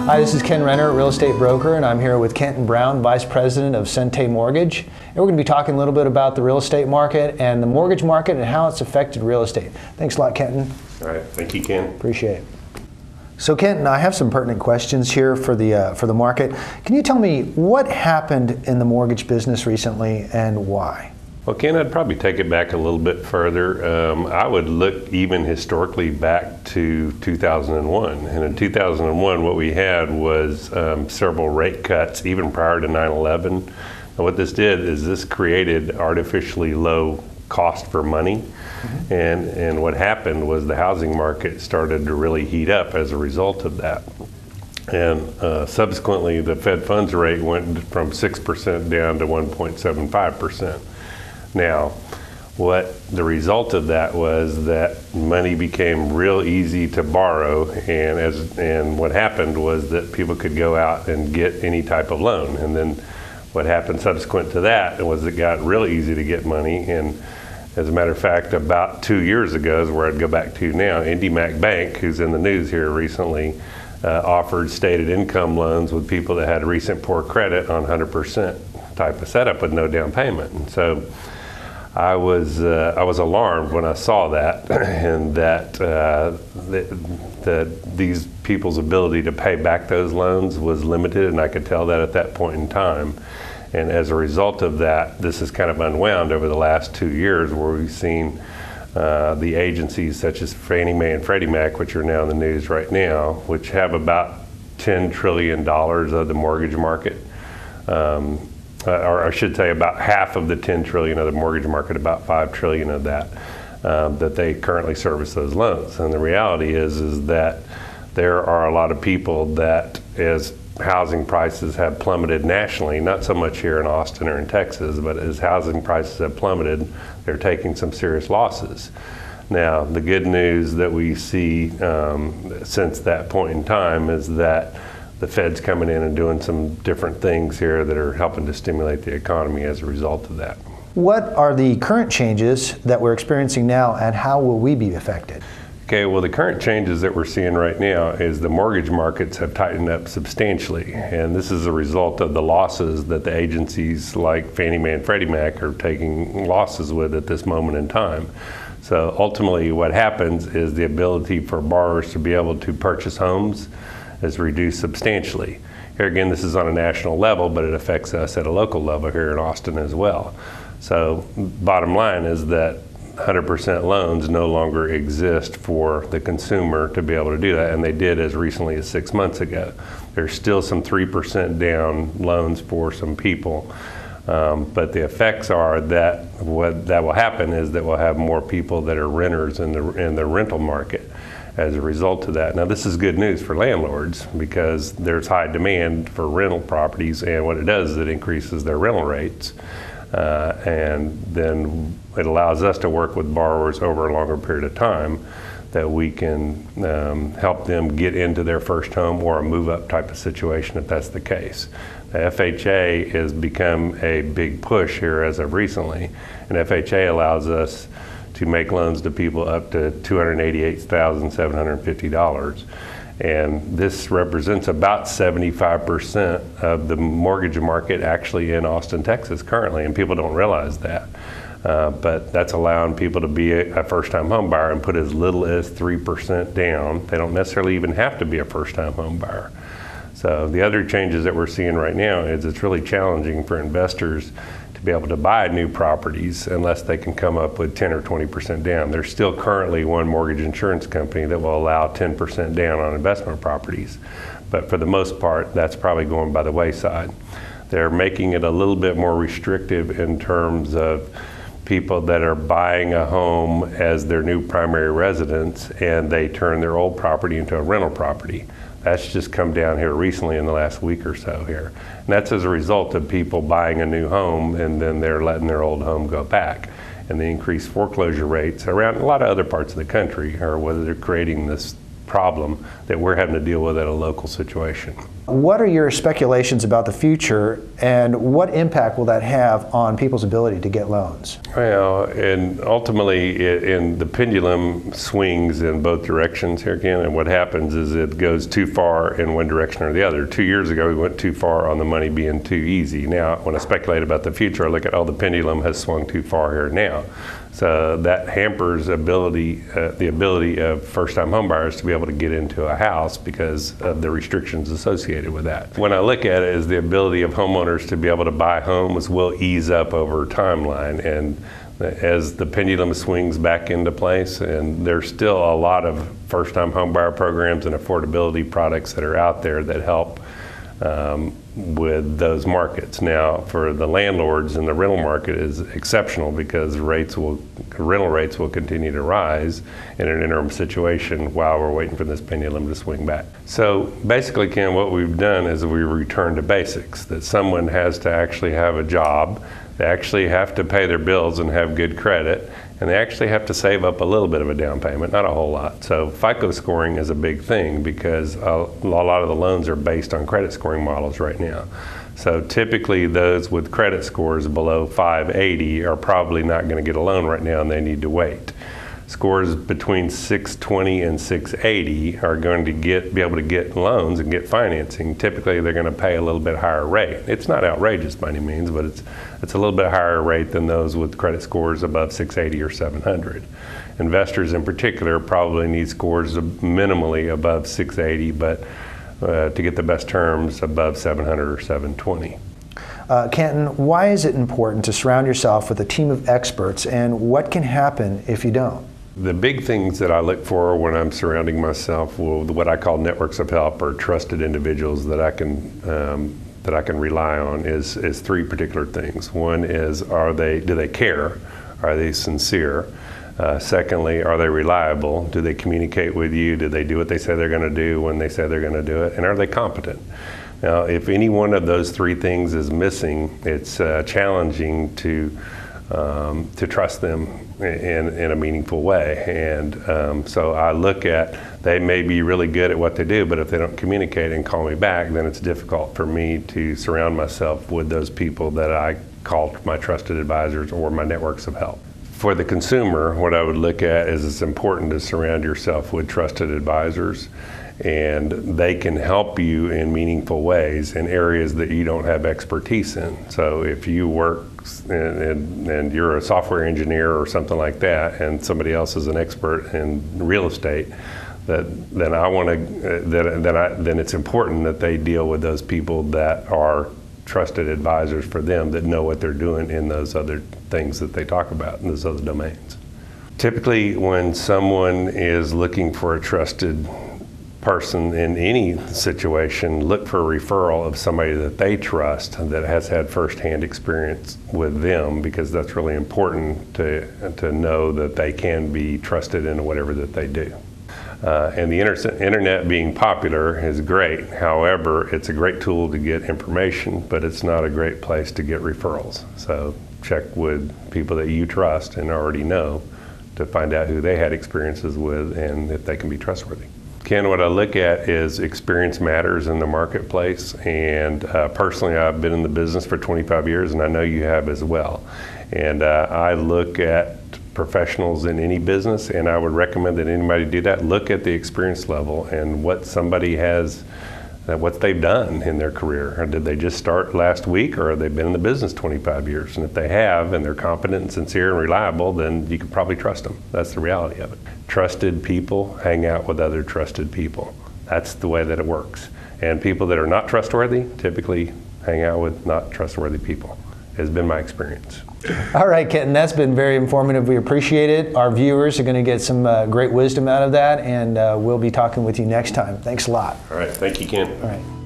Hi, this is Ken Renner, real estate broker, and I'm here with Kenton Brown, Vice President of Sente Mortgage. And we're going to be talking a little bit about the real estate market and the mortgage market and how it's affected real estate. Thanks a lot, Kenton. All right, thank you, Ken. Appreciate it. So, Kenton, I have some pertinent questions here for the market. Can you tell me what happened in the mortgage business recently and why? Well, Ken, I'd probably take it back a little bit further. I would look even historically back to 2001. And in 2001, what we had was several rate cuts, even prior to 9/11. And what this did is this created artificially low cost for money. And what happened was the housing market started to really heat up as a result of that. And subsequently, the Fed funds rate went from 6% down to 1.75%. Now, what the result of that was that money became real easy to borrow, and what happened was that people could go out and get any type of loan. And then what happened subsequent to that was it got real easy to get money. And as a matter of fact, about 2 years ago is where I'd go back to now. IndyMac Bank, who's in the news here recently, offered stated income loans with people that had recent poor credit on 100% type of setup with no down payment. And so I was alarmed when I saw that, and that these people's ability to pay back those loans was limited, and I could tell that at that point in time. And as a result of that, this has kind of unwound over the last 2 years, where we've seen the agencies such as Fannie Mae and Freddie Mac, which are now in the news right now, which have about $10 trillion of the mortgage market. Or I should say about half of the 10 trillion of the mortgage market, about 5 trillion of that, that they currently service those loans. And the reality is that there are a lot of people that, as housing prices have plummeted nationally, not so much here in Austin or in Texas, but as housing prices have plummeted, they're taking some serious losses. Now, the good news that we see since that point in time is that the Fed's coming in and doing some different things here that are helping to stimulate the economy as a result of that. What are the current changes that we're experiencing now, and how will we be affected? Okay, well, the current changes that we're seeing right now is the mortgage markets have tightened up substantially, and this is a result of the losses that the agencies like Fannie Mae and Freddie Mac are taking losses with at this moment in time. So ultimately what happens is the ability for borrowers to be able to purchase homes is reduced substantially. Here again, this is on a national level, but it affects us at a local level here in Austin as well. So bottom line is that 100% loans no longer exist for the consumer to be able to do that, and they did as recently as 6 months ago. There's still some 3% down loans for some people, but the effects are that what that will happen is that we'll have more people that are renters in the rental market as a result of that. Now, this is good news for landlords because there's high demand for rental properties, and what it does is it increases their rental rates, and then it allows us to work with borrowers over a longer period of time that we can help them get into their first home or a move-up type of situation if that's the case. The FHA has become a big push here as of recently, and FHA allows us to make loans to people up to $288,750. And this represents about 75% of the mortgage market actually in Austin, Texas currently, and people don't realize that. But that's allowing people to be a first-time home buyer and put as little as 3% down. They don't necessarily even have to be a first-time home buyer. So the other changes that we're seeing right now is it's really challenging for investors to be able to buy new properties unless they can come up with 10 or 20% down. There's still currently one mortgage insurance company that will allow 10% down on investment properties, but for the most part, that's probably going by the wayside. They're making it a little bit more restrictive in terms of people that are buying a home as their new primary residence and they turn their old property into a rental property. That's just come down here recently in the last week or so here. And that's as a result of people buying a new home and then they're letting their old home go back. And the increased foreclosure rates around a lot of other parts of the country are whether they're creating this problem that we're having to deal with at a local situation. What are your speculations about the future, and what impact will that have on people's ability to get loans? Well, and ultimately, the pendulum swings in both directions here, Ken, and what happens is it goes too far in one direction or the other. 2 years ago, we went too far on the money being too easy. Now, when I speculate about the future, I look at, the pendulum has swung too far here now. So that hampers the ability of first-time homebuyers to be able to get into a house because of the restrictions associated with that. When I look at it, is the ability of homeowners to be able to buy homes will ease up over timeline, and as the pendulum swings back into place, and there's still a lot of first-time homebuyer programs and affordability products that are out there that help with those markets. Now, for the landlords in the rental market is exceptional because rental rates will continue to rise in an interim situation while we're waiting for this pendulum to swing back. So basically, Ken, what we've done is we return to basics, that someone has to actually have a job, they actually have to pay their bills and have good credit, and they actually have to save up a little bit of a down payment, not a whole lot. So FICO scoring is a big thing because a lot of the loans are based on credit scoring models right now. So typically those with credit scores below 580 are probably not going to get a loan right now, and they need to wait. Scores between 620 and 680 are going to be able to get loans and get financing. Typically they're going to pay a little bit higher rate. It's not outrageous by any means, but it's a little bit higher rate than those with credit scores above 680 or 700. Investors in particular probably need scores minimally above 680, but to get the best terms above 700 or 720. Kenton, why is it important to surround yourself with a team of experts, and what can happen if you don't? The big things that I look for when I'm surrounding myself with what I call networks of help or trusted individuals that I can rely on is three particular things. One is, do they care? Are they sincere? Secondly, are they reliable? Do they communicate with you? Do they do what they say they're going to do when they say they're going to do it? And are they competent? Now, if any one of those three things is missing, it's challenging to trust them in a meaningful way. And so I look at, they may be really good at what they do, but if they don't communicate and call me back, then it's difficult for me to surround myself with those people that I call my trusted advisors or my networks of help. For the consumer, what I would look at is it's important to surround yourself with trusted advisors, and they can help you in meaningful ways in areas that you don't have expertise in. So if you work and you're a software engineer or something like that, and somebody else is an expert in real estate, then it's important that they deal with those people that are trusted advisors for them, that know what they're doing in those other things that they talk about in those other domains. Typically, when someone is looking for a trusted person in any situation, look for a referral of somebody that they trust that has had firsthand experience with them, because that's really important to know that they can be trusted in whatever that they do. And the internet being popular is great. However, it's a great tool to get information, but it's not a great place to get referrals. So check with people that you trust and already know to find out who they had experiences with and if they can be trustworthy. Ken, what I look at is experience matters in the marketplace, and personally I've been in the business for 25 years, and I know you have as well. And I look at professionals in any business, and I would recommend that anybody do that. Look at the experience level and what somebody has, what they've done in their career. Or did they just start last week, or have they been in the business 25 years? And if they have, and they're competent and sincere and reliable, then you can probably trust them. That's the reality of it. Trusted people hang out with other trusted people. That's the way that it works. And people that are not trustworthy typically hang out with not trustworthy people, has been my experience. All right, Kenton, that's been very informative. We appreciate it. Our viewers are going to get some great wisdom out of that, and we'll be talking with you next time. Thanks a lot. All right, thank you, Ken. All right.